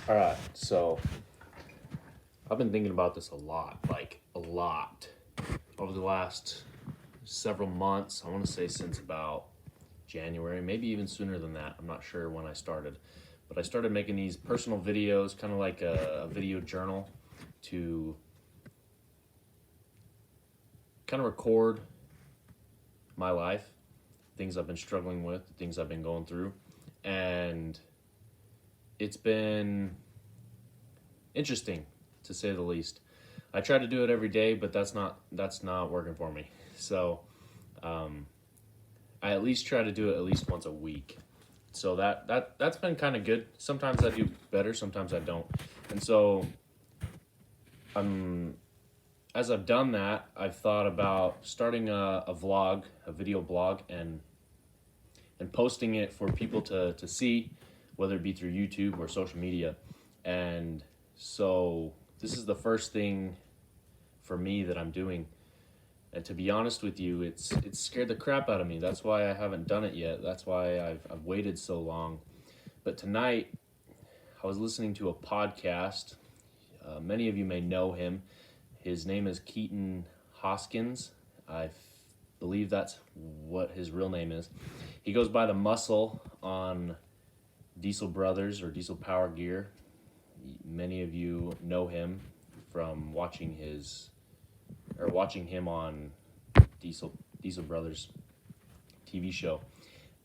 All right, so I've been thinking about this a lot, like a lot, over the last several months. I want to say since about January, maybe even sooner than that. I'm not sure when I started, but I started making these personal videos, kind of like a video journal to kind of record my life, things I've been struggling with, things I've been going through. And it's been interesting to say the least. I try to do it every day, but that's not working for me. So um, I at least try to do it at least once a week. So that's been kind of good. Sometimes I do better, sometimes I don't. And so I'm as I've done that, I've thought about starting a vlog, a video blog, and posting it for people to see, whether it be through YouTube or social media. And so this is the first thing for me that I'm doing. And to be honest with you, it's scared the crap out of me. That's why I haven't done it yet. That's why I've waited so long. But tonight, I was listening to a podcast. Many of you may know him. His name is Keaton Hoskins. Believe that's what his real name is. He goes by the Muscle on Diesel Brothers or Diesel Power Gear. Many of you know him from watching him on Diesel Brothers TV show.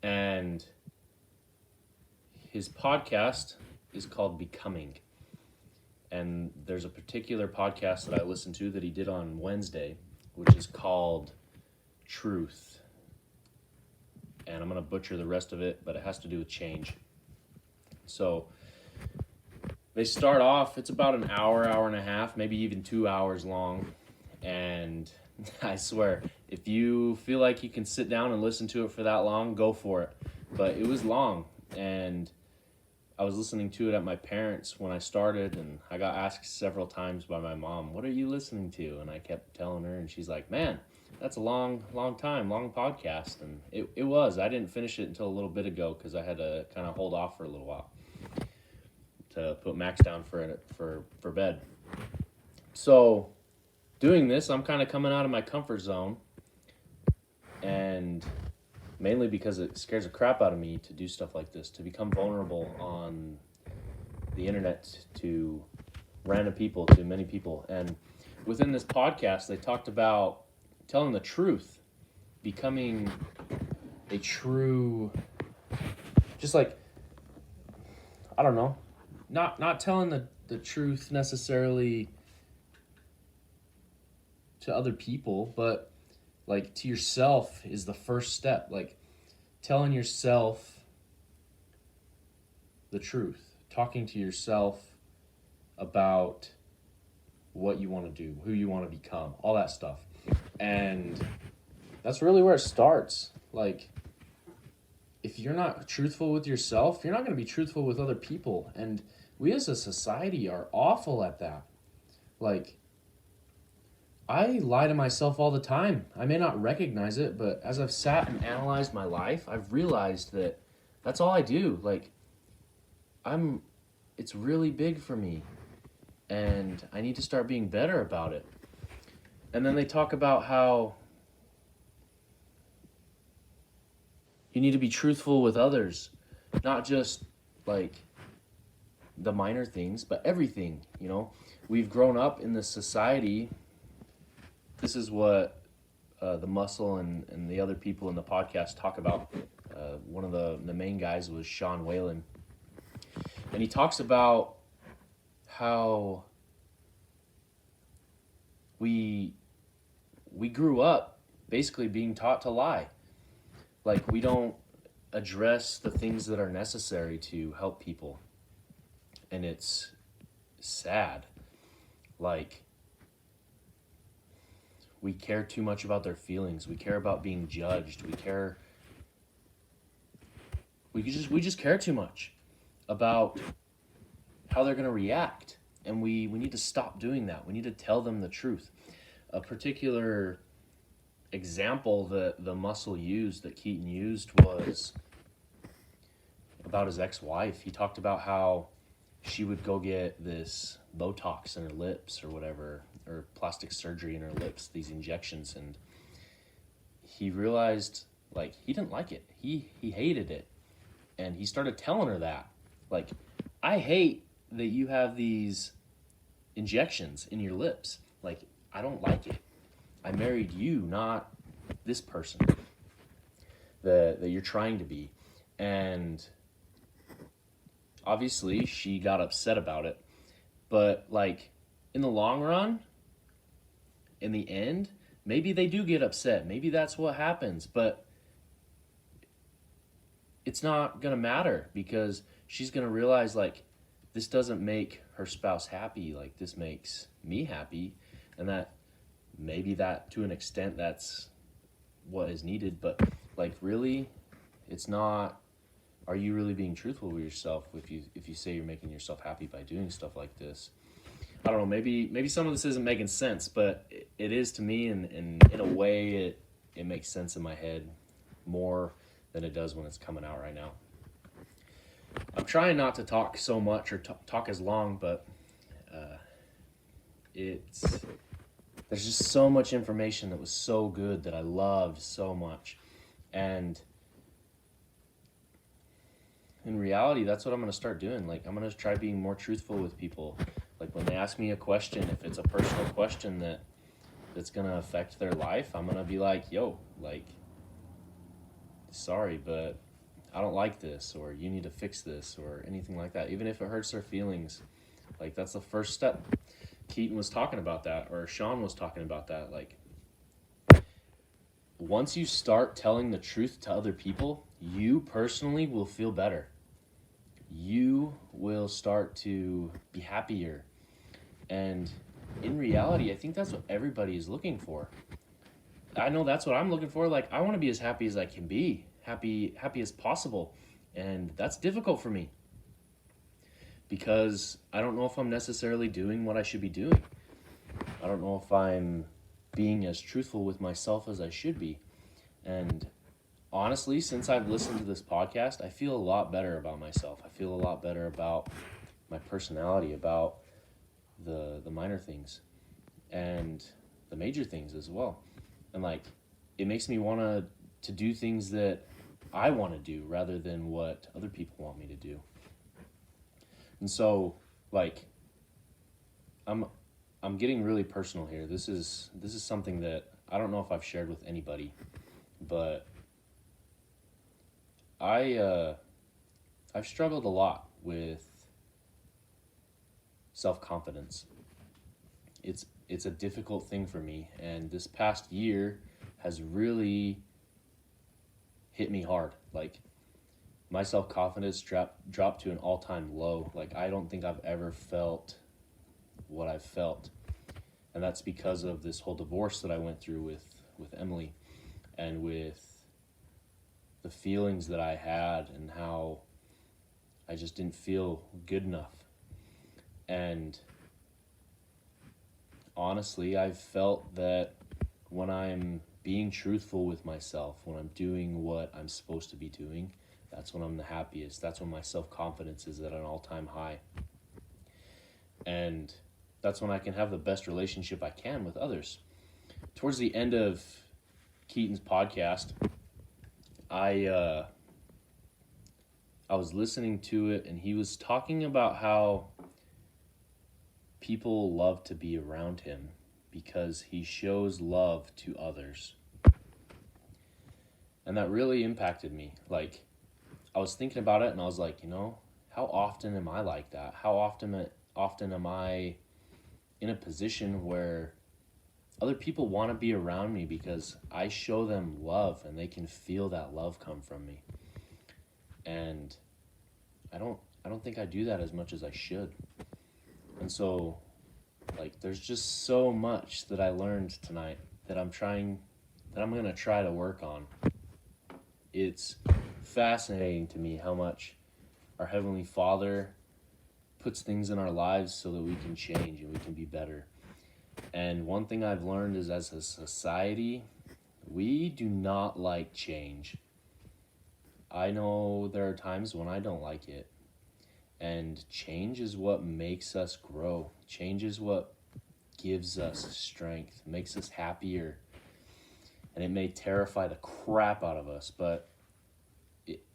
And his podcast is called Becoming. And there's a particular podcast that I listened to that he did on Wednesday, which is called Truth. And I'm going to butcher the rest of it, but it has to do with change. So they start off, it's about an hour, hour and a half, maybe even 2 hours long. And I swear, if you feel like you can sit down and listen to it for that long, go for it. But it was long, and I was listening to it at my parents' when I started, and I got asked several times by my mom, "What are you listening to?" And I kept telling her, and she's like, "Man, that's a long time, long podcast." And it was. I didn't finish it until a little bit ago because I had to kind of hold off for a little while to put Max down for bed. So doing this, I'm kind of coming out of my comfort zone, and mainly because it scares the crap out of me to do stuff like this, to become vulnerable on the internet to random people, to many people. And within this podcast, they talked about telling the truth, becoming a true, just like, I don't know, not telling the truth necessarily to other people, but like to yourself is the first step. Like telling yourself the truth, talking to yourself about what you want to do, who you want to become, all that stuff. And that's really where it starts. Like, if you're not truthful with yourself, you're not going to be truthful with other people. And we as a society are awful at that. Like, I lie to myself all the time. I may not recognize it, but as I've sat and analyzed my life, I've realized that that's all I do. Like, it's really big for me, and I need to start being better about it. And then they talk about how you need to be truthful with others, not just like the minor things, but everything, you know? We've grown up in this society. This is what the Muscle and the other people in the podcast talk about. One of the main guys was Sean Whalen. And he talks about how we grew up basically being taught to lie. Like, we don't address the things that are necessary to help people. And it's sad. Like, we care too much about their feelings. We care about being judged. We just care too much about how they're going to react. And we need to stop doing that. We need to tell them the truth. A particular example that the Muscle used, that Keaton used, was about his ex-wife. He talked about how she would go get this Botox in her lips or whatever, or plastic surgery in her lips, these injections, and he realized like he didn't like it. He hated it. And he started telling her that. Like, I hate that you have these injections in your lips. Like, I don't like it. I married you, not this person that you're trying to be. And obviously, she got upset about it. But, like, in the long run, in the end, maybe they do get upset. Maybe that's what happens. But it's not going to matter because she's going to realize, like, this doesn't make her spouse happy. Like, this makes me happy. And that maybe that to an extent that's what is needed. But, like, really, it's not. Are you really being truthful with yourself if you say you're making yourself happy by doing stuff like this? I don't know. Maybe some of this isn't making sense, but it is to me, and in a way, it makes sense in my head more than it does when it's coming out right now. I'm trying not to talk so much or talk as long, but it's there's just so much information that was so good that I loved so much, and in reality, that's what I'm going to start doing. Like, I'm going to try being more truthful with people. Like, when they ask me a question, if it's a personal question that's going to affect their life, I'm going to be like, yo, like, sorry, but I don't like this, or you need to fix this, or anything like that. Even if it hurts their feelings, like, that's the first step. Keaton was talking about that, or Sean was talking about that. Like, once you start telling the truth to other people, you personally will feel better. You will start to be happier. And in reality, I think that's what everybody is looking for. I know that's what I'm looking for. Like, I want to be as happy as I can be, happy as possible. And that's difficult for me because I don't know if I'm necessarily doing what I should be doing. I don't know if I'm being as truthful with myself as I should be. And honestly, since I've listened to this podcast, I feel a lot better about myself. I feel a lot better about my personality, about the minor things and the major things as well. And like, it makes me want to do things that I want to do rather than what other people want me to do. And so, like, I'm getting really personal here. This is something that I don't know if I've shared with anybody, but I've struggled a lot with self-confidence. It's a difficult thing for me, and this past year has really hit me hard. Like, my self-confidence dropped to an all-time low. Like, I don't think I've ever felt what I've felt. And that's because of this whole divorce that I went through with Emily, and with the feelings that I had and how I just didn't feel good enough. And honestly, I've felt that when I'm being truthful with myself, when I'm doing what I'm supposed to be doing, that's when I'm the happiest. That's when my self-confidence is at an all-time high. And that's when I can have the best relationship I can with others. Towards the end of Keaton's podcast, I was listening to it, and he was talking about how people love to be around him because he shows love to others. And that really impacted me. Like, I was thinking about it, and I was like, how often am I like that? How often am I in a position where other people want to be around me because I show them love and they can feel that love come from me. And I don't think I do that as much as I should. And so, like, there's just so much that I learned tonight that I'm going to try to work on. It's fascinating to me how much our Heavenly Father puts things in our lives so that we can change and we can be better. And one thing I've learned is, as a society, we do not like change. I know there are times when I don't like it. And change is what makes us grow. Change is what gives us strength, makes us happier. And it may terrify the crap out of us, but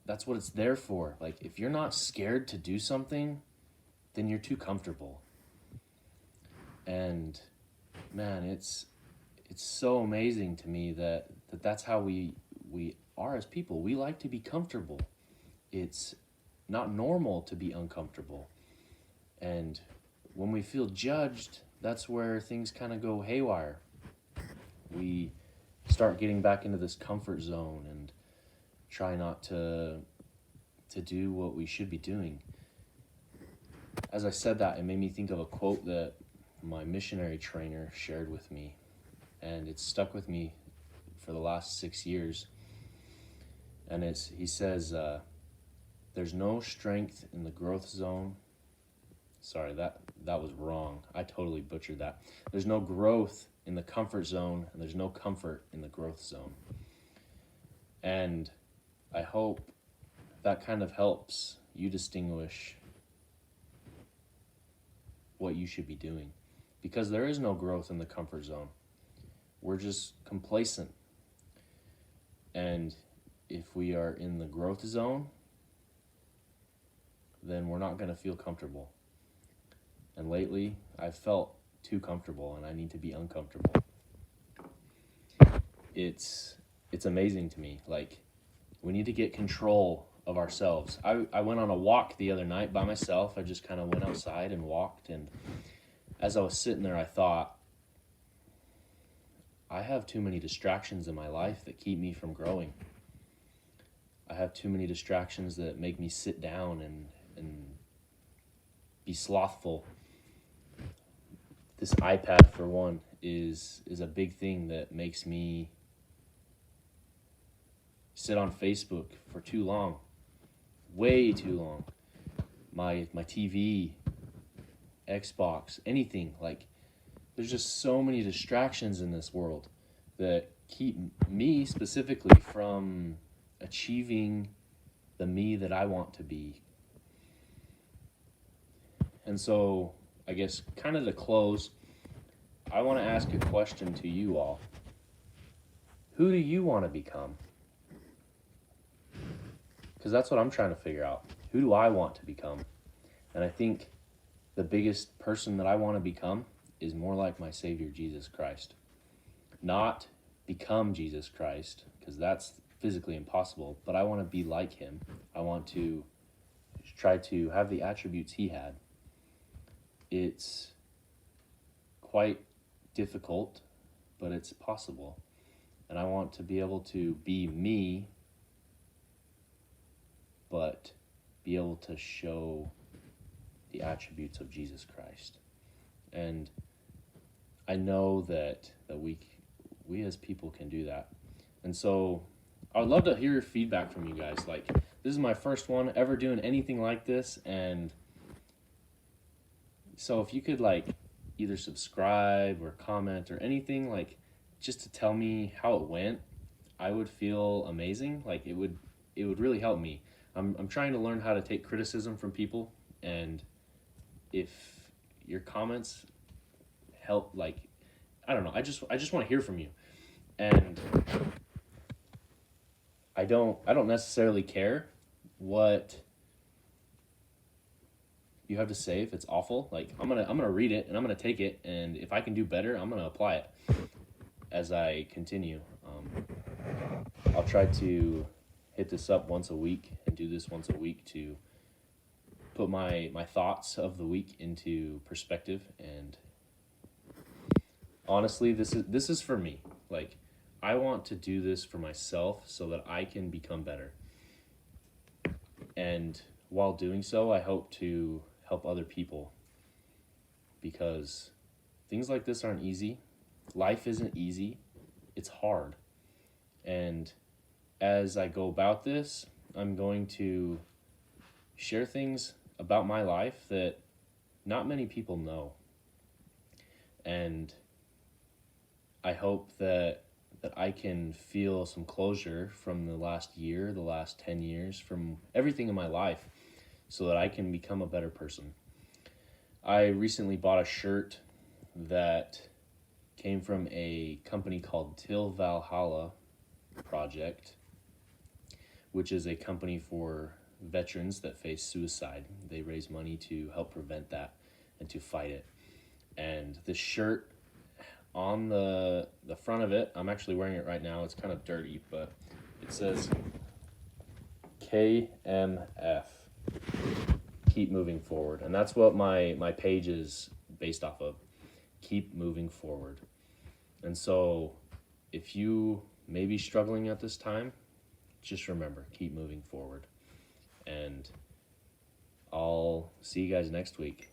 that's what it's there for. Like, if you're not scared to do something, then you're too comfortable. And man, it's so amazing to me that's how we are as people. We like to be comfortable. It's not normal to be uncomfortable. And when we feel judged, that's where things kind of go haywire. We start getting back into this comfort zone and try not to do what we should be doing. As I said that, it made me think of a quote that my missionary trainer shared with me, and it's stuck with me for the last 6 years. And he says, there's no strength in the growth zone. Sorry, that was wrong. I totally butchered that. There's no growth in the comfort zone, and there's no comfort in the growth zone. And I hope that kind of helps you distinguish what you should be doing. Because there is no growth in the comfort zone. We're just complacent. And if we are in the growth zone, then we're not going to feel comfortable. And lately, I've felt too comfortable, and I need to be uncomfortable. It's amazing to me. Like, we need to get control of ourselves. I went on a walk the other night by myself. I just kind of went outside and walked, and as I was sitting there, I thought, I have too many distractions in my life that keep me from growing. I have too many distractions that make me sit down and be slothful. This iPad, for one, is a big thing that makes me sit on Facebook for too long. Way too long. My TV, Xbox, anything. Like, there's just so many distractions in this world that keep me specifically from achieving the me that I want to be. And so, I guess, kind of to close, I want to ask a question to you all. Who do you want to become? Because that's what I'm trying to figure out. Who do I want to become? And I think the biggest person that I want to become is more like my Savior, Jesus Christ. Not become Jesus Christ, because that's physically impossible, but I want to be like him. I want to try to have the attributes he had. It's quite difficult, but it's possible. And I want to be able to be me, but be able to show the attributes of Jesus Christ. And I know that we as people can do that. And so I would love to hear your feedback from you guys. Like, this is my first one ever doing anything like this, and so if you could, like, either subscribe or comment or anything, like, just to tell me how it went, I would feel amazing. Like, it would really help me. I'm trying to learn how to take criticism from people, and if your comments help, like, I don't know, I just want to hear from you. And I don't necessarily care what you have to say. If it's awful, like, I'm gonna read it and I'm gonna take it, and if I can do better, I'm gonna apply it as I continue. I'll try to hit this up once a week and do this once a week to put my thoughts of the week into perspective. And honestly, this is for me. Like, I want to do this for myself so that I can become better. And while doing so, I hope to help other people, because things like this aren't easy. Life isn't easy. It's hard. And as I go about this, I'm going to share things about my life that not many people know. And I hope that I can feel some closure from the last year, the last 10 years, from everything in my life, so that I can become a better person. I recently bought a shirt that came from a company called Till Valhalla Project, which is a company for veterans that face suicide. They raise money to help prevent that and to fight it. And this shirt, on the front of it, I'm actually wearing it right now. It's kind of dirty, but it says KMF, keep moving forward. And that's what my page is based off of. Keep moving forward. And so if you may be struggling at this time, just remember, keep moving forward. And I'll see you guys next week.